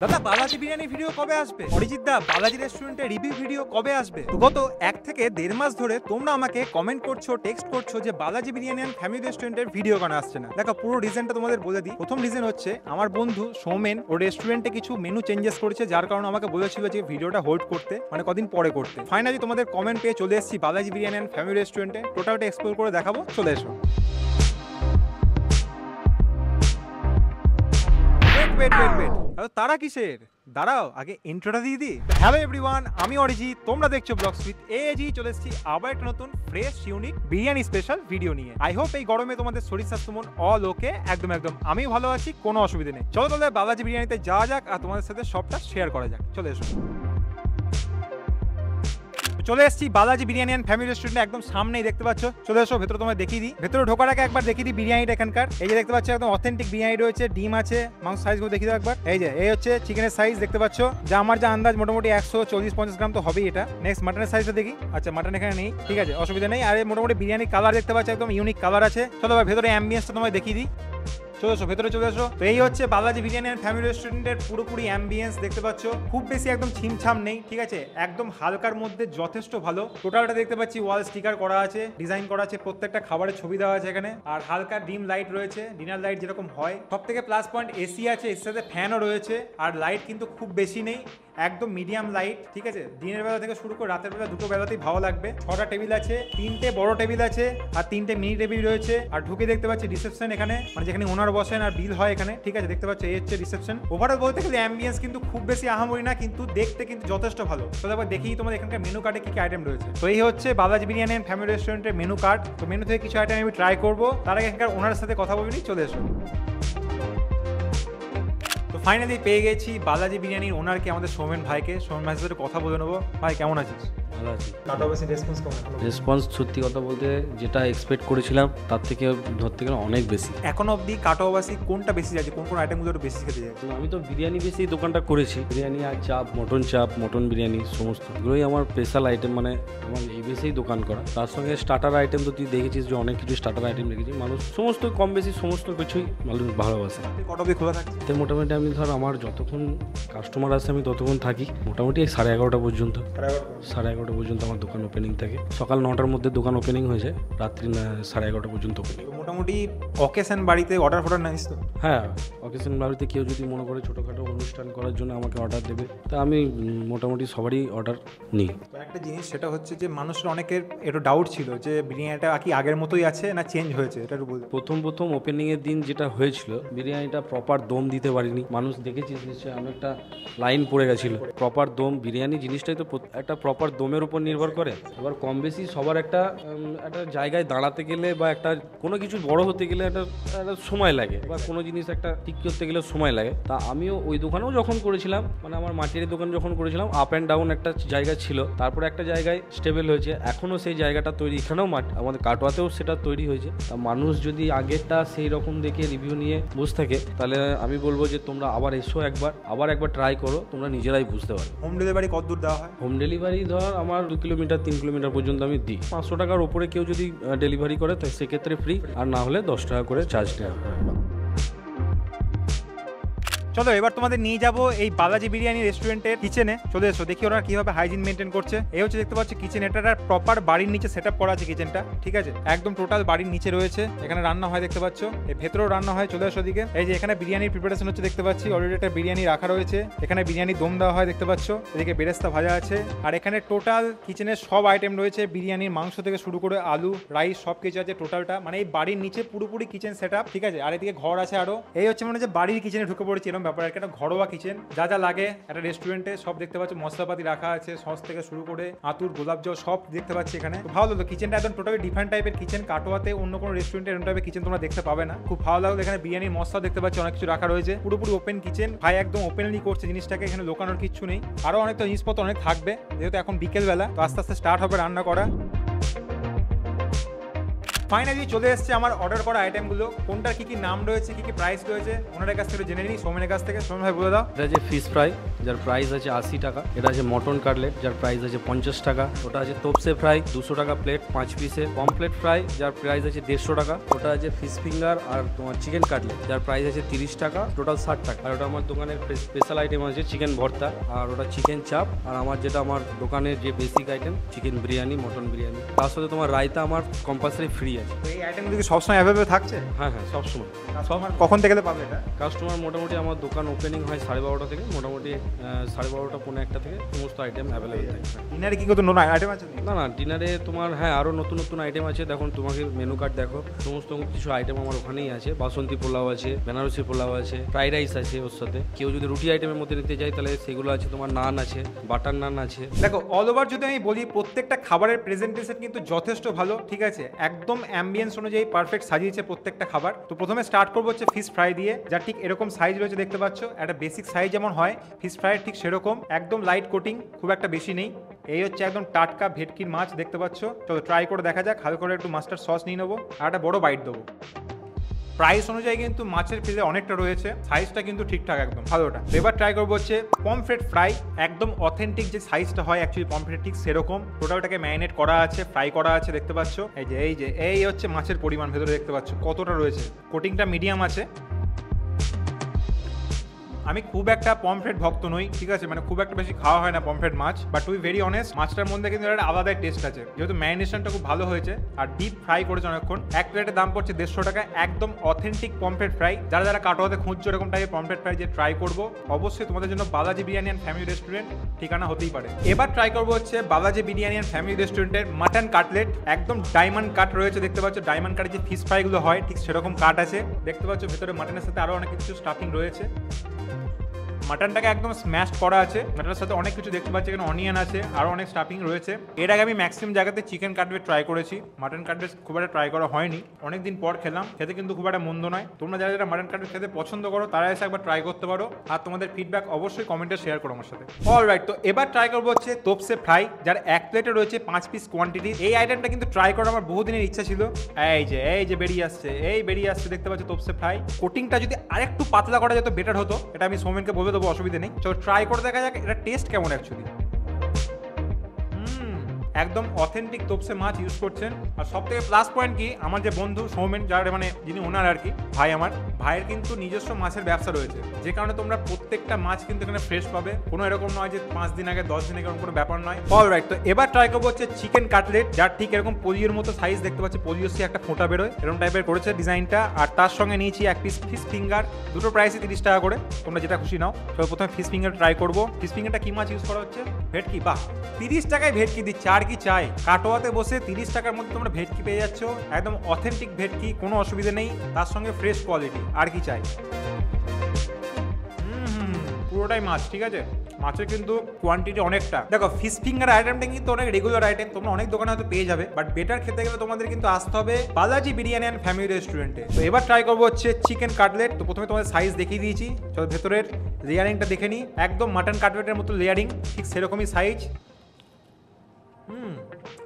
দাদা বালাজি বিরিয়ানি ভিডিও কবে আসবে? অরিজিৎ দা বালাজি রেস্টুরেন্টের রিভিউ ভিডিও কবে আসবে? গত 1 থেকে 1.5 মাস ধরে তোমরা আমাকে কমেন্ট করছো, টেক্সট করছো যে বালাজি বিরিয়ানি এন্ড ফ্যামিলি রেস্টুরেন্টের ভিডিও কেন আসছে না। দেখো পুরো রিজনটা তোমাদের বলে দিই। প্রথম রিজন হচ্ছে আমার বন্ধু সৌমেন ওর রেস্টুরেন্টে কিছু মেনু চেঞ্জেস করেছে, যার কারণে আমাকে বলেছিল যে ভিডিওটা হোল্ড করতে, মানে কদিন পরে করতে। ফাইনালি তোমাদের কমেন্ট পেয়ে চলে এসেছি বালাজি বিরিয়ানি এন্ড ফ্যামিলি রেস্টুরেন্টে। টোটালটা এক্সপ্লোর করে দেখাবো, চলে এসো। ওয়েট তারা কিসের? দাঁড়াও আগে ইন্ট্রোটা দিয়ে দিই। হ্যালো এভরিওয়ান, আমি অরিজিৎ, তোমরা দেখছো ব্লগস উইথ এজি। চলে এসেছি আবার একটা নতুন fresh unique biryani special video নিয়ে। আই হোপ এই গরমে তোমাদের শরীর স্বাস্থ্য মন অল ওকে, একদম আমি ভালো আছি, কোনো অসুবিধা নেই। চলো তাহলে বালাজি বিরিয়ানিতে যাওয়া যাক আর তোমাদের সাথে সবটা শেয়ার করা যাক, চলে এসো। চলে এসেছি বালাজি বিরিয়ানি এন্ড ফ্যামিলি রেস্টুরেন্টে, একদম সামনেই দেখতে পাচ্ছ। চলে এসো ভেতরে, তোমায় দেখিয়ে দিই। ভেতরে ঢোকার আগে একবার দেখিয়ে দিই বিরিয়ানিটা এখানকার। এই যে দেখতে পাচ্ছ একদম অথেন্টিক বিরিয়ানি রয়েছে, ডিম আছে, মাংস সাইজগুলো দেখিয়ে দাও একবার। এই হচ্ছে চিকেনের সাইজ দেখতে পাচ্ছ, যা আমার যা আন্দাজ মোটামুটি 140-50 গ্রাম তো হবেই এটা। নেক্সট মাটনের সাইজটা দেখি। আচ্ছা মাটন এখানে নেই, ঠিক আছে অসুবিধা নেই। আর মোটামুটি বিরিয়ানির কালার দেখতে পাচ্ছ, একদম ইউনিক কালার আছে। চলো এবার ভেতরে অ্যাম্বিয়েন্সটা তোমায় দেখিয়ে দিই। চলে এসো ভেতরে, চলে এসো। তো এই হচ্ছে বালাজি বিরিয়ানি এন্ড ফ্যামিলি রেস্টুরেন্টের পুরোপুরি অ্যাম্বিয়েন্স দেখতে পাচ্ছ। খুব বেশি একদম ছিমছাম নেই, ঠিক আছে, একদম হালকার মধ্যে যথেষ্ট ভালো। টোটালটা দেখতে পাচ্ছি ওয়াল স্টিকার করা আছে, ডিজাইন করা আছে, প্রত্যেকটা খাবারের ছবি দেওয়া আছে এখানে। আর হালকা ডিম লাইট রয়েছে, ডিনার লাইট যেরকম হয়। সব থেকে প্লাস পয়েন্ট এসি আছে, এর সাথে ফ্যানও রয়েছে। আর লাইট কিন্তু খুব বেশি নেই, একদম মিডিয়াম লাইট, ঠিক আছে। দিনের বেলা থেকে শুরু করে রাতের বেলা দুটো বেলাতেই ভালো লাগবে। 6টা টেবিল আছে, 3টে বড় টেবিল আছে আর 3টে মিনি টেবিল রয়েছে। আর ঢুকে দেখতে পাচ্ছি রিসেপশন এখানে, মানে যেখানে ওনার বসেন আর বিল হয় এখানে, ঠিক আছে দেখতে পাচ্ছি। এই হচ্ছে রিসেপশন। ওভারঅল বলতে গেলে অ্যাম্বিয়েন্স কিন্তু খুব বেশি আহামরি না, কিন্তু দেখতে কিন্তু যথেষ্ট ভালো। তো একবার দেখি তোমাদের এখানকার মেনু কার্ডে কি কি আইটেম রয়েছে। তো এই হচ্ছে বালাজি বিরিয়ানি এন্ড ফ্যামিলি রেস্টুরেন্টের মেনু কার্ড। তো মেনু থেকে কিছু আইটেম আমি ট্রাই করবো, তার আগে এখানকার ওনার সাথে কথা বলিনি, চলে এসো। তো ফাইনালি পেয়ে গেছি বালাজি বিরিয়ানির ওনারকে, আমাদের সৌমেন ভাইকে। সৌমেন ভাইয়ের সাথে কথা বলে নেবো। ভাই কেমন আছিস? ভালো আছি। রেসপন্স কেমন? রেসপন্স সত্যি কথা বলতে যেটা এক্সপেক্ট করেছিলাম তার থেকে ধরতে গেলে অনেক বেশি। এখন অবধি কাটোয়াবাসী কোনটা বেশি যাচ্ছে, কোন কোন আইটেমগুলো একটু বেশি খেতে যায়? আমি তো বিরিয়ানি বেশি দোকানটা করেছি, বিরিয়ানি আর চাপ, মটন বিরিয়ানি সমস্ত এগুলোই আমার স্পেশাল আইটেম, মানে আমার এই বেশি দোকান করা। তার সঙ্গে স্টার্টার আইটেম তো তুই দেখেছিস যে অনেক কিছু স্টার্টার আইটেম রেখেছি। মানুষ সমস্ত কম বেশি সমস্ত কিছুই মানুষ ভালোবাসে। কত অবধি খোলা থাকে? তো মোটামুটি আমি ধর আমার যতক্ষণ কাস্টমার আসে আমি ততক্ষণ থাকি, মোটামুটি 11:30 পর্যন্ত। 11:30 পর্যন্ত আমার দোকান ওপেনিং থাকে। সকাল 9টার মধ্যে দোকান ওপেনিং হয়ে যায়, রাত্রি 11:30 পর্যন্ত ওপেনিং। মোটামুটি অকেশন বাড়িতে অর্ডার নিস তো? হ্যাঁ, অকেশন বাড়িতে কেউ যদি মনে করে ছোটোখাটো অনুষ্ঠান করার জন্য আমাকে অর্ডার দেবে, তা আমি মোটামুটি সবারই অর্ডার নিই। তো একটা জিনিস সেটা হচ্ছে যে মানুষের অনেকের একটু ডাউট ছিল যে বিরিয়ানিটা কি আগের মতোই আছে না চেঞ্জ হয়েছে, এটা একটু বলতে। প্রথম ওপেনিংয়ের দিন যেটা হয়েছিল, বিরিয়ানিটা প্রপার দম দিতে পারিনি। মানুষ দেখেছিস নিশ্চয়ই, অনেকটা লাইন পড়ে গেছিলো। প্রপার দম, বিরিয়ানি জিনিসটাই তো একটা প্রপার দমের উপর নির্ভর করে। এবার কম বেশি সবার একটা জায়গায় দাঁড়াতে গেলে বা একটা কোনো কিছু বড় হতে গেলে একটা সময় লাগে, বা কোনো জিনিস একটা ঠিক করতে গেলে সময় লাগে। তা আমিও ওই দোকানেও যখন করেছিলাম, মানে আমার মাটির দোকান যখন করেছিলাম, আপ অ্যান্ড ডাউন একটা জায়গা ছিল, তারপরে একটা জায়গায় স্টেবল হয়েছে, এখনও সেই জায়গাটা তৈরি। এখানেও আমাদের কাটোয়াতেও সেটা তৈরি হয়েছে। তা মানুষ যদি আগেরটা সেই রকম দেখে রিভিউ নিয়ে বসে থাকে, তাহলে আমি বলবো যে তোমরা আবার এসো, একবার ট্রাই করো, তোমরা নিজেরাই বুঝতে পারো। হোম ডেলিভারি কত দূর দেওয়া হয়? হোম ডেলিভারি ধর আমার 2 কিলোমিটার 3 কিলোমিটার পর্যন্ত আমি দিই। 500 টাকার উপরে কেউ যদি ডেলিভারি করে তো সেক্ষেত্রে ফ্রি, আর না হলে 10 টাকা করে চার্জ নেওয়া হয়। চলো এবার তোমাদের নিয়ে যাবো এই বালাজি বিরিয়ানি রেস্টুরেন্টের কিচেনে। চলে এসো, দেখি ওরা কিভাবে হাইজিন মেনটেন করছে। এই হচ্ছে দেখতে পাচ্ছি কিচেন, এটা প্রপার বাড়ির নিচে সেট আপ করা আছে কিচেনটা, ঠিক আছে, একদম টোটাল বাড়ির নিচে রয়েছে। এখানে রান্না হয় দেখতে পাচ্ছ, এই ভেতরেও রান্না হয়। চলে এসো দিকে। এই যে এখানে বিরিয়ানির প্রিপারেশন হচ্ছে দেখতে পাচ্ছি, অলরেডি একটা বিরিয়ানি রাখা রয়েছে। এখানে বিরিয়ানি দম দেওয়া হয় দেখতে পাচ্ছ, এদিকে বেরেস্তা ভাজা আছে। আর এখানে টোটাল কিচেনের সব আইটেম রয়েছে, বিরিয়ানির মাংস থেকে শুরু করে আলু, রাইস সব কিছু আছে টোটালটা, মানে এই বাড়ির নিচে পুরোপুরি কিচেন সেট আপ, ঠিক আছে। আর এদিকে ঘর আছে আরো। এই হচ্ছে মানে যে বাড়ির কিচেনে ঢুকে পড়েছি এরকম ব্যাপার, একটা ঘরোয়া কিচেন, যা যা লাগে একটা রেস্টুরেন্টে সব দেখতে পাচ্ছ। মশলাপাতি রাখা আছে, সস থেকে শুরু করে আতুর, গোলাপজল সব দেখতে পাচ্ছি এখানে। ভালো লাগলো কিচেনটা, একদম টোটালি ডিফারেন্ট টাইপের কিচেন। কাটোয়াতে অন্য কোনো রেস্টুরেন্টে এরকম টাইপের কিচেন তোমরা দেখতে পাবে না। খুব ভালো লাগলো। এখানে বিরিয়ানির মশলা দেখতে পাচ্ছি, অনেক কিছু রাখা রয়েছে, পুরোপুরি ওপেন কিচেন। ভাই একদম ওপেনলি করছে জিনিসটাকে, এখানে লোকানোর কিছু নেই। আরো অনেক তো জিনিসপত্র অনেক থাকবে, যেহেতু এখন বিকেল বেলা, তো আস্তে আস্তে স্টার্ট হবে রান্না করা। ফাইনালি চলে এসছে আমার অর্ডার করা আইটেমগুলো, কোনটার কি কি নাম রয়েছে, কি কি প্রাইস রয়েছে ওনাদের কাছ থেকে জেনে নিই। সৌমেনের কাছ থেকে। সৌমেন ভাই বলে দাও। এটা যে ফিশ ফ্রাই, যার প্রাইস আছে 80 টাকা। এটা আছে মটন কাটলেট, যার প্রাইস আছে 50 টাকা। ওটা আছে তোপসে ফ্রাই 200 টাকা প্লেট 5 পিসে। পমপ্লেট ফ্রাই যার প্রাইস আছে 150 টাকা। ওটা আছে ফিশ ফিঙ্গার আর তোমার চিকেন কাটলেট, যার প্রাইস আছে 30 টাকা, টোটাল 60 টাকা। আর ওটা আমার দোকানের স্পেশাল আইটেম আছে চিকেন ভর্তা, আর ওটা চিকেন চাপ, আর আমার যেটা আমার দোকানের যে basic item chicken biryani, mutton biryani, তার সাথে তোমার রায়তা আমার কম্পালসারি ফ্রি আছে। তো এই আইটেমগুলো কি সবসময় অ্যাভেলেবল থাকছে? হ্যাঁ হ্যাঁ, সবসময়। কাস্টমার কখন থেকে পাবে এটা? কাস্টমার মোটামুটি আমার দোকান ওপেনিং হয় 12:30 থেকে, মোটামুটি 12:30 পৌনে 1টা থেকে সমস্ত আইটেম অ্যাভেলেবেল থাকে। ডিনারে কি কত নতুন আইটেম আছে? না না, ডিনারে তোমার হ্যাঁ আরও নতুন নতুন আইটেম আছে। দেখুন তোমাকে মেনু কার্ড দেখো, সমস্ত কিছু আইটেম আমার ওখানেই আছে। বাসন্তী পোলাও আছে, বেনারসি পোলাও আছে, ফ্রাইড রাইস আছে ওর সাথে। কেউ যদি রুটি আইটেমের মধ্যে নিতে চাই তাহলে সেগুলো আছে, তোমার নান আছে, বাটার নান আছে। দেখো অল ওভার যদি আমি বলি, প্রত্যেকটা খাবারের প্রেজেন্টেশন কিন্তু যথেষ্ট ভালো, ঠিক আছে, একদম অ্যাম্বিয়েন্স অনুযায়ী পারফেক্ট সাজিয়েছে প্রত্যেকটা খাবার। তো প্রথমে স্টার্ট করবো হচ্ছে ফিশ ফ্রাই দিয়ে, যার ঠিক এরকম সাইজ রয়েছে, দেখতে পাচ্ছ। একটা বেসিক সাইজ যেমন হয় ফিশ ফ্রাইয়ের ঠিক সেরকম, একদম লাইট কোটিং, খুব একটা বেশি নেই। এই হচ্ছে একদম টাটকা ভেটকির মাছ, দেখতে পাচ্ছ। চলো ট্রাই করে দেখা যাক। হালকা করে একটু মাস্টার্ড সস নিয়ে নেবো আর একটা বড় বাইট দেবো। প্রাইস অনুযায়ী কিন্তু মাছের পিসে অনেকটা রয়েছে, সাইজটা কিন্তু ঠিকঠাক একদম ভালোটা। এবার ট্রাই করবো হচ্ছে পমফ্রেট ফ্রাই, একদম অথেন্টিক যে সাইজটা হয় অ্যাকচুয়ালি পমফ্রেট ঠিক সেরকম। টোটালটাকে ম্যারিনেট করা আছে, ফ্রাই করা আছে, দেখতে পাচ্ছ। এই হচ্ছে মাছের পরিমাণ ভেতরে, দেখতে পাচ্ছ কতটা রয়েছে। কোটিংটা মিডিয়াম আছে। আমি খুব একটা পমফ্রেট ভক্ত নই, ঠিক আছে, মানে খুব একটা বেশি খাওয়া হয় না পমফ্রেট মাছ, but to be very honest মাছটার মধ্যে কিন্তু একটা আলাদাই টেস্ট আছে, যেহেতু ম্যারিনেশনটা খুব ভালো হয়েছে আর ডিপ ফ্রাই করেছে অনেকক্ষণ। এক প্লেটের দাম পড়ছে 150 টাকা, একদম অথেন্টিক পমফ্রেট ফ্রাই। যারা যারা কাটোয়াতে খুঁজছো এরকম টাইপের পমফ্রেট ফ্রাই যে ট্রাই করবো, অবশ্যই তোমাদের জন্য Balaji biryani and family restaurant ঠিকানা হতেই পারে। এবার ট্রাই করবো হচ্ছে বালাজি বিরিয়ানি অ্যান্ড ফ্যামিলি রেস্টুরেন্টের মাটন কাটলেট, একদম ডায়মন্ড কাট রয়েছে, দেখতে পাচ্ছ। ডায়মন্ড কাটের যে ফিশ ফ্রাইগুলো হয় ঠিক সেরকম কাট আছে, দেখতে পাচ্ছ। ভেতরে মাটনের সাথে আরও অনেক কিছু স্টাফিং রয়েছে। মাটনটাকে একদম স্ম্যাশ করা আছে, মাটনের সাথে অনেক কিছু দেখতে পাচ্ছি, এখানে অনিয়ন আছে, আরও অনেক স্টাফিং রয়েছে। এর আগে আমি ম্যাক্সিমাম জায়গাতে চিকেন কাটলেট ট্রাই করেছি, মাটন কাটলেট খুব একটা ট্রাই করা হয়নি, অনেকদিন পর খেলাম, খেতে কিন্তু খুব একটা মন্দ নয়। তোমরা যারা যারা মাটন কাটলেট খেতে পছন্দ করো তারা এসে একবার ট্রাই করতে পারো, আর তোমাদের ফিডব্যাক অবশ্যই কমেন্টে শেয়ার করো আমার সাথে। অলরাইট, তো এবার ট্রাই করবো হচ্ছে তোপসে ফ্রাই, যার এক প্লেটে রয়েছে 5 পিস কোয়ান্টিটি। এই আইটেমটা কিন্তু ট্রাই করা আমার বহুদিনের ইচ্ছা ছিল। এই যে বেরিয়ে আসছে, দেখতে পাচ্ছ তোপসে ফ্রাই। কোটিংটা যদি আরেকটু পাতলা করা যেত বেটার হতো, এটা আমি সৌমেনকে বলে দেবো, অসুবিধা নেই। ট্রাই করে দেখা যাক এটা টেস্ট কেমন অ্যাকচুয়ালি। একদম অথেন্টিক তোপসে মাছ ইউজ করছেন। আর সব থেকে প্লাস পয়েন্ট কি, আমার যে বন্ধু সৌমেন, যার মানে যিনি ওনার আর কি ভাই, আমার ভাইয়ের কিন্তু নিজস্ব মাছের ব্যবসা রয়েছে, যে কারণে তোমরা প্রত্যেকটা মাছ কিন্তু এখানে ফ্রেশ পাবে। কোনো এরকম নয় যে 5 দিন আগে 10 দিন আগে, কোনো ব্যাপার নয়। অলরাইট, তো এবার ট্রাই করবো হচ্ছে চিকেন কাটলেট, যার ঠিক এরকম পোলিওর মতো সাইজ, দেখতে পাচ্ছি পোলিও সে একটা ফোঁটা বেরোয় এরকম টাইপের করেছে ডিজাইনটা। আর তার সঙ্গে নিয়েছি 1 পিস ফিশ ফিঙ্গার, দুটো প্রাইসই 30 টাকা করে, তোমরা যেটা খুশি নাও। তো প্রথমে ফিশ ফিঙ্গার ট্রাই করবো। ফিশ ফিঙ্গারটা কি মাছ ইউজ করা হচ্ছে? ভেটকি। বাহ, 30 টাকায় ভেটকি দিচ্ছে, আর কি চাই? কাটোয়াতে বসে 30 টাকার মধ্যে তোমরা ভেটকি পেয়ে যাচ্ছ, একদম অথেন্টিক ভেটকি, কোনো অসুবিধা নেই, তার সঙ্গে ফ্রেশ কোয়ালিটি, আর কি চাই? পুরোটাই মাছ, ঠিক আছে। মাছের কিন্তু কোয়ান্টিটি অনেকটা। দেখো ফিশ ফিঙ্গার আইটেমটা কিন্তু অনেক রেগুলার আইটেম, তোমরা অনেক দোকানে হয়তো পেয়ে যাবে, বাট বেটার খেতে গেলে তোমাদের কিন্তু আসতে হবে বালাজি বিরিয়ানি অ্যান্ড ফ্যামিলি রেস্টুরেন্টে। তো এবার ট্রাই করবো হচ্ছে চিকেন কাটলেট। তো প্রথমে তোমাদের সাইজ দেখিয়ে দিয়েছি, চলো ভেতরের লেয়ারিংটা দেখে নিই। একদম মাটন কাটলেটের মতো লেয়ারিং, ঠিক সেরকমই সাইজ।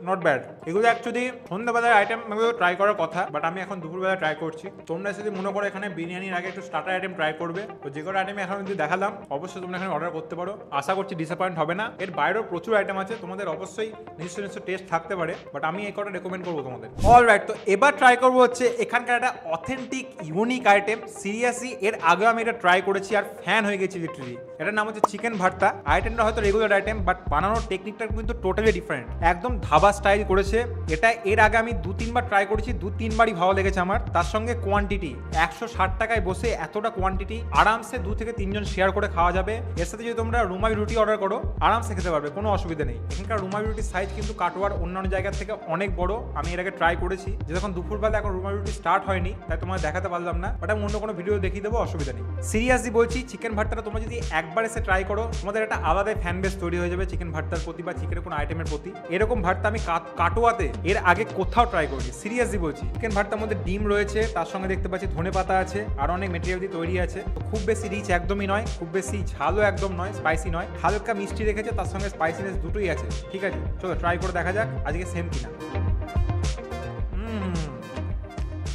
Not bad. এগুলো অ্যাকচুয়ালি সন্ধ্যাবেলার আইটেম ট্রাই করার কথা, বাট আমি এখন দুপুরবেলা ট্রাই করছি। তোমরা যদি মনে করো এখানে বিরিয়ানির আগে একটু স্টার্টার আইটেম ট্রাই করবে, তো যে কোনো আইটেম এখন যদি দেখালাম অবশ্যই তোমরা এখানে অর্ডার করতে পারো। আশা করছি ডিসঅ্যাপয়েন্ট হবে না। এর বাইরেও প্রচুর আইটেম আছে, তোমাদের অবশ্যই নিশ্চয় টেস্ট থাকতে পারে, বাট আমি এই কটা রেকমেন্ড করবো তোমাদের। অলরাইট, তো এবার ট্রাই করবো হচ্ছে এখানকার একটা অথেন্টিক ইউনিক আইটেম। সিরিয়াসলি এর আগে আমি এটা ট্রাই করেছি আর ফ্যান হয়ে গেছি লিটারালি। এটার নাম হচ্ছে চিকেন ভর্তা। আইটেমটা হয়তো রেগুলার আইটেম, বাট বানানোর টেকনিকটা কিন্তু টোটালি ডিফারেন্ট, একদম ধাবা স্টাইল করেছে। এটা এর আগে আমি 2-3 বার ট্রাই করেছি, 2-3 বারই ভালো লেগেছে আমার। তার সঙ্গে কোয়ান্টিটি 160 টাকায় বসে এতটা কোয়ান্টিটি আরামসে 2 থেকে 3 জন শেয়ার করে খাওয়া যাবে। এর সাথে যদি তোমরা রুমাই রুটি অর্ডার করো আরামসে খেতে পারবে, কোনো অসুবিধা নেই। এখানকার রুমাই রুটির সাইজ কিন্তু কাটোয়ার অন্যান্য জায়গার থেকে অনেক বড়। আমি এর আগে ট্রাই করেছি, যে যখন দুপুরবেলা এখন রুমাই রুটি স্টার্ট হয়নি, তাই তোমার দেখাতে পারলাম না, বাট আমি অন্য কোনো ভিডিও দেখিয়ে দেবো, অসুবিধা নেই। সিরিয়াসলি বলছি, চিকেন ভর্তাটা তোমরা যদি একবার এসে ট্রাই করো, তোমাদের একটা আলাদা ফ্যান বেস তৈরি হয়ে যাবে চিকেন ভর্তার প্রতি বা চিকেনের কোনো আইটেমের প্রতি। এরকম ভর্তা আমি কাটোয়াতে এর আগে কোথাও ট্রাই করিনি, সিরিয়াসলি বলছি। চিকেন ভর্তার মধ্যে ডিম রয়েছে, তার সঙ্গে দেখতে পাচ্ছি ধনে পাতা আছে, আর অনেক মেটেরিয়াল দিয়ে তৈরি আছে। খুব বেশি রিচ একদমই নয়, খুব বেশি ঝালও একদম নয়, স্পাইসি নয়, হালকা মিষ্টি রেখেছে, তার সঙ্গে স্পাইসিনেস দুটোই আছে, ঠিক আছে। চলো ট্রাই করে দেখা যাক আজকে সেম কিনা।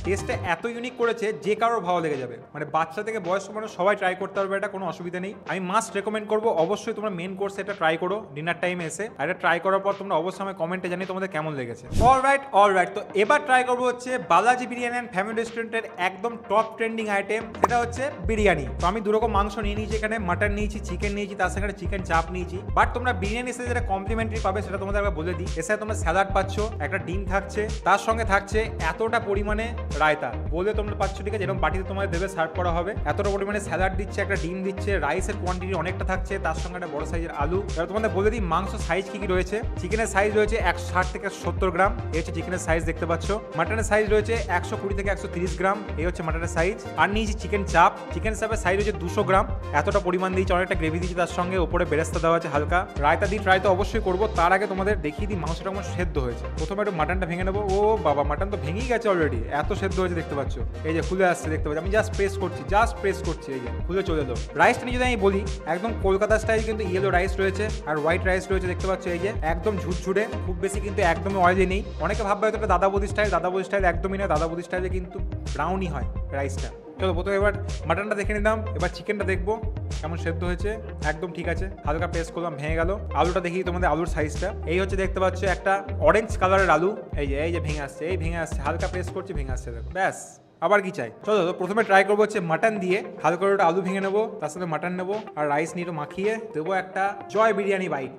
টেস্টটা এত ইউনিক করেছে যে কারোর ভালো লেগে যাবে, মানে বাচ্চা থেকে বয়স্ক মানুষ সবাই ট্রাই করতে পারবে, এটা কোনো অসুবিধা নেই। আমি মাস্ট রেকমেন্ড করবো অবশ্যই তোমরা মেন কোর্সে এটা ট্রাই করো ডিনার টাইমে এসে, আর এটা ট্রাই করার পর তোমরা অবশ্যই আমাকে কমেন্টে জানিয়ে তোমাদের কেমন লেগেছে। অলরাইট, তো এবার ট্রাই করবো হচ্ছে বালাজি বিরিয়ানি অ্যান্ড ফ্যামিলি রেস্টুরেন্টের একদম টপ ট্রেন্ডিং আইটেম, সেটা হচ্ছে বিরিয়ানি। তো আমি দুরকম মাংস নিয়ে নিয়েছি, এখানে মাটন নিয়েছি, চিকেন নিয়েছি, তার সঙ্গে চিকেন চাপ নিয়েছি। বাট তোমরা বিরিয়ানি এসে যেটা কমপ্লিমেন্টারি পাবে সেটা তোমাদের একবার বলে দিই। এসে তোমরা স্যালাড পাচ্ছ, একটা ডিম থাকছে, তার সঙ্গে থাকছে এতটা পরিমাণে রায়তা, বলে তোমরা পাচ্ছ, ঠিক আছে, এরকম বাটিতে তোমাদের দেবে সার্ভ করা হবে। এতটা পরিমাণে স্যালাড দিচ্ছে, একটা ডিম দিচ্ছে, রাইসের কোয়ান্টিটি অনেকটা থাকছে, তার সঙ্গে একটা বড় সাইজের আলু। এবার তোমাদের বলে দিই মাংস সাইজ কি রয়েছে। চিকেনের সাইজ রয়েছে 160 থেকে 170 গ্রাম, এই হচ্ছে চিকেনের সাইজ দেখতে পাচ্ছ। মাটনের সাইজ রয়েছে 120 থেকে 130 গ্রাম, এই হচ্ছে মাটনের সাইজ। আর নিয়েছি চিকেন চাপ, চিকেন চাপের সাইজ হচ্ছে 200 গ্রাম, এতটা পরিমাণ দিয়েছি, অনেকটা গ্রেভি দিয়েছি, তার সঙ্গে উপরে বেরেস্তা দেওয়া আছে হালকা। রায়তা দিয়ে ট্রাই তো অবশ্যই করবো, তার আগে তোমাদের দেখিয়ে দিই মাংসটা কেমন সেদ্ধ হয়েছে। প্রথমে একটু মাটনটা ভেঙে নেবো। ও বাবা, মাটন তো ভেঙেই গেছে অলরেডি, এত সেদ্ধ হয়েছে দেখতে পাচ্ছ। এই যে খুলে আসছে দেখতে পাচ্ছি, আমি জাস্ট প্রেস করছি, এই যে খুলে চলে এলো। রাইসটা নিয়ে যদি আমি বলি, একদম কলকাতা স্টাইল কিন্তু ইয়েলো রাইস রয়েছে আর হোয়াইট রাইস রয়েছে দেখতে পাচ্ছ। এই যে একদম ঝুরঝুরে, খুব বেশি কিন্তু একদমই অয়েলি নেই। অনেকে ভাববে হয়তো এটা দাদা বৌদি স্টাইল, একদমই না। দাদা বৌদি স্টাইলে কিন্তু ব্রাউনই হয় রাইসটা। চলো প্রথমে এবার মাটনটা দেখে নিলাম, এবার চিকেনটা দেখবো কেমন সেদ্ধ হয়েছে। একদম ঠিক আছে, হালকা প্রেস করলাম, ভেঙে গেল। আলুটা দেখি তোমাদের, আলুর সাইজটা এই হচ্ছে দেখতে পাচ্ছ, একটা অরেঞ্জ কালারের আলু। এই যে ভেঙে আসছে, হালকা প্রেস করছি, ভেঙে আসছে, দেখো ব্যাস। আবার কি চাই? চলো প্রথমে ট্রাই করবো হচ্ছে মাটন দিয়ে, হালকা করে আলু ভেঙে নেবো, তার সাথে মাটন নেবো আর রাইস নিয়ে মাখিয়ে দেবো একটা জয় বিরিয়ানি বাইট।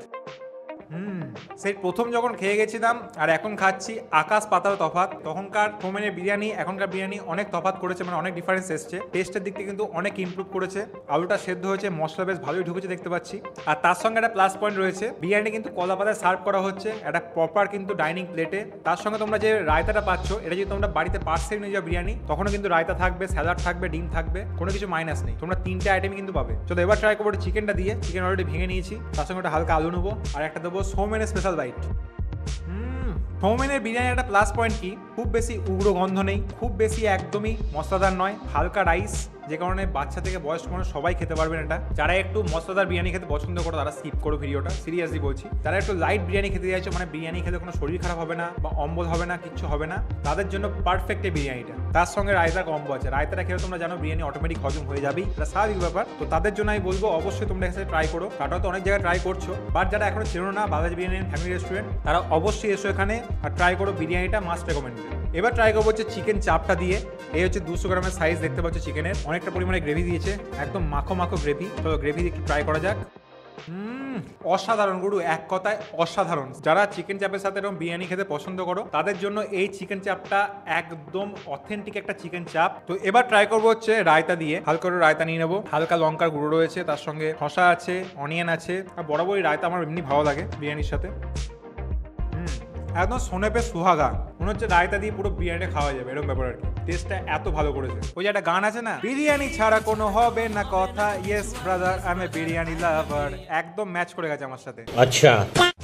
সেই প্রথম যখন খেয়ে গেছিলাম আর এখন খাচ্ছি, আকাশ পাতাল তফাৎ। তখনকার হোমের বিরিয়ানি এখনকার বিরিয়ানি অনেক তফাৎ করেছে, মানে অনেক ডিফারেন্স এসছে। টেস্টের দিক থেকে কিন্তু অনেক ইমপ্রুভ করেছে। আলুটা সেদ্ধ হয়েছে, মশলা বেশ ভালোই ঢুকেছে দেখতে পাচ্ছি। আর তার সঙ্গে একটা প্লাস পয়েন্ট রয়েছে, বিরিয়ানি কিন্তু কলা পাতায় সার্ভ করা হচ্ছে, একটা প্রপার কিন্তু ডাইনিং প্লেটে। তার সঙ্গে তোমরা যে রায়তাটা পাচ্ছ, এটা যদি তোমরা বাড়িতে পার্সেল নিয়ে যাও বিরিয়ানি, তখনও কিন্তু রায়তা থাকবে, স্যালাড থাকবে, ডিম থাকবে, কোনো কিছু মাইনাস নেই। তোমরা 3টে আইটেম কিন্তু পাবে। চলো এবার ট্রাই করবো চিকেনটা দিয়ে। চিকেন অলরেডি ভেঙে নিয়েছি, তার সঙ্গে একটা হালকা আলু নেবো আর একটা দেবো সৌমেনের স্পেশাল বাইট। সৌমেনের বিরিয়ানি একটা প্লাস পয়েন্ট কি, খুব বেশি উগ্র গন্ধ নেই, খুব বেশি একদমই মশলাদার নয়, হালকা রাইস, যে কারণে বাচ্চা থেকে বয়স্ক মানুষ সবাই খেতে পারবেন এটা। যারা একটু মশলাদার বিরিয়ানি খেতে পছন্দ করো তারা স্কিপ করো ভিডিওটা, সিরিয়াসলি বলছি। যারা একটু লাইট বিরিয়ানি খেতে চাইছো, মানে বিরিয়ানি খেলে কোনো শরীর খারাপ হবে না বা অম্বল হবে না, কিচ্ছু হবে না, তাদের জন্য পারফেক্ট এই বিরিয়ানিটা। তার সঙ্গে রায়তা কম্বো আছে, রায়তাটা খেলে তোমরা জানো বিরিয়ানি অটোমেটিক হজম হয়ে যাবে, এটা স্বাভাবিক ব্যাপার। তো তাদের জন্য আমি বলবো অবশ্যই তোমরা এসে ট্রাই করো। তারাও তো অনেক জায়গায় ট্রাই করছো, বাট যারা এখনো চেনো না বালাজি বিরিয়ানি ফ্যামিলি রেস্টুরেন্ট, তারা অবশ্যই এসো এখানে আর ট্রাই করো, বিরিয়ানিটা মাস্ট রেকমেন্ড। এবার ট্রাই করবো হচ্ছে চিকেন চাপটা দিয়ে। এই হচ্ছে 200 গ্রামের সাইজ দেখতে পাচ্ছ চিকেনের, অনেকটা পরিমাণে গ্রেভি দিয়েছে, একদম মাখো গ্রেভি। তো গ্রেভি দিয়ে ট্রাই করা যাক। অসাধারণ গুরু, এক কথায় অসাধারণ। যারা চিকেন চাপের সাথে এরকম বিরিয়ানি খেতে পছন্দ করো তাদের জন্য এই চিকেন চাপটা একদম অথেন্টিক একটা চিকেন চাপ। তো এবার ট্রাই করবো হচ্ছে রায়তা দিয়ে, হালকা করে রায়তা নিয়ে নেবো, হালকা লঙ্কার গুঁড়ো রয়েছে, তার সঙ্গে শসা আছে, অনিয়ন আছে, আর বরাবরই রায়তা আমার এমনি ভালো লাগে বিরিয়ানির সাথে। একদম সোনেপে সুহাগা, মনে হচ্ছে রায়তা দিয়ে পুরো বিরিয়ানিটা খাওয়া যাবে, এরকম ব্যাপার আর কি। টেস্টটা এত ভালো করেছে। ওই যে একটা গান আছে না, বিরিয়ানি ছাড়া কোনো হবে না কথা, yes brother I M A biryani লাভার, একদম ম্যাচ করে গেছে আমার সাথে। আচ্ছা,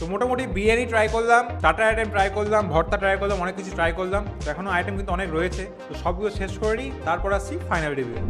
তো মোটামুটি বিরিয়ানি ট্রাই করলাম, স্টার্টার আইটেম ট্রাই করলাম, ভর্তা ট্রাই করলাম, অনেক কিছু ট্রাই করলাম। এখনো আইটেম কিন্তু অনেক রয়েছে, তো সবগুলো শেষ করে নিই, তারপর আসছি ফাইনাল রিভিউ।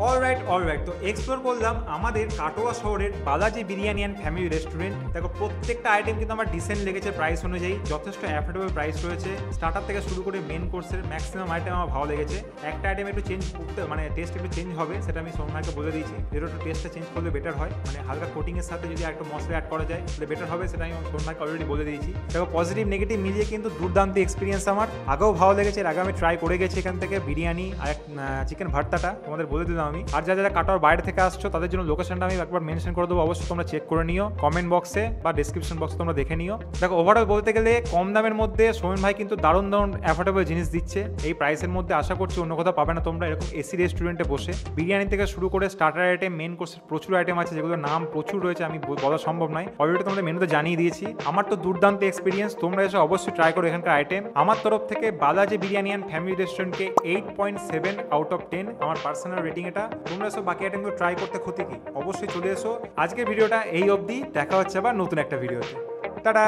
অলরাইট, তো এক্সপ্লোর করলাম আমাদের কাটোয়া শহরের Balaji biryani and family restaurant. দেখো প্রত্যেকটা আইটেম কিন্তু আমার ডিসেন্ট লেগেছে, প্রাইস অনুযায়ী যথেষ্ট অ্যাফোর্ডেবল প্রাইস রয়েছে। স্টার্টার থেকে শুরু করে মেন কোর্সের ম্যাক্সিমাম আইটেম আমার ভালো লেগেছে। একটা আইটেম একটু চেঞ্জ করতে, মানে টেস্ট একটু চেঞ্জ হবে, সেটা আমি সোমনাকে বলে দিয়েছি, যেটা একটু টেস্টটা চেঞ্জ করলে বেটার হয়, মানে হালকা কোটিংয়ের সাথে যদি একটা মশলা অ্যাড করা যায় তাহলে বেটার হবে, সেটা আমি সোমনাকে অলরেডি বলে দিয়েছি। দেখো পজিটিভ নেগেটিভ মিলিয়ে কিন্তু দুর্দান্ত এক্সপিরিয়েন্স আমার, আগেও ভালো লেগেছে, এর আগে আমি ট্রাই করে গেছি এখান থেকে বিরিয়ানি আর চিকেন ভর্তাটা তোমাদের বলে দিলাম আমি। আর যারা কাটোয়ার বাইরে থেকে আসছো তাদের জন্য লোকেশনটা আমি একবার মেনশন করে দেবো, অবশ্যই তোমরা চেক করে নিও, কমেন্ট বক্সে বা ডেসক্রিপশন বক্সে তোমরা দেখে নিও। দেখো ওভারঅল বলতে গেলে কম দামের মধ্যে সৌমেন ভাই কিন্তু দারুণ অ্যাফোর্ডেবল জিনিস দিচ্ছে। এই প্রাইসের মধ্যে আশা করছি অন্য কোথাও পাবে না তোমরা, এরকম এসি রেস্টুরেন্টে বসে। বিরিয়ানি থেকে শুরু করে স্টার্টার আইটেম, মেন কোর্সের প্রচুর আইটেম আছে, যেগুলোর নাম প্রচুর রয়েছে, আমি বলা সম্ভব নয়, অলরেডি তোমাদের মেনুতে জানিয়ে দিয়েছি। আমার তো দুর্দান্ত এক্সপিরিয়েন্স, তোমরা এসে অবশ্যই ট্রাই করো এখানকার আইটেম। আমার তরফ থেকে বালাজি বিরিয়ানি অ্যান্ড ফ্যামিলি রেস্টুরেন্টকে 8.7 আউট অফ 10 আমার পার্সোনাল রেটিং এটা। তোমরা এসব বাকি আইটেমগুলো ট্রাই করতে ক্ষতি কি, অবশ্যই চলে এসো। আজকের ভিডিওটা এই অবধি, দেখা হচ্ছে আবার নতুন একটা ভিডিওতে। টাটা।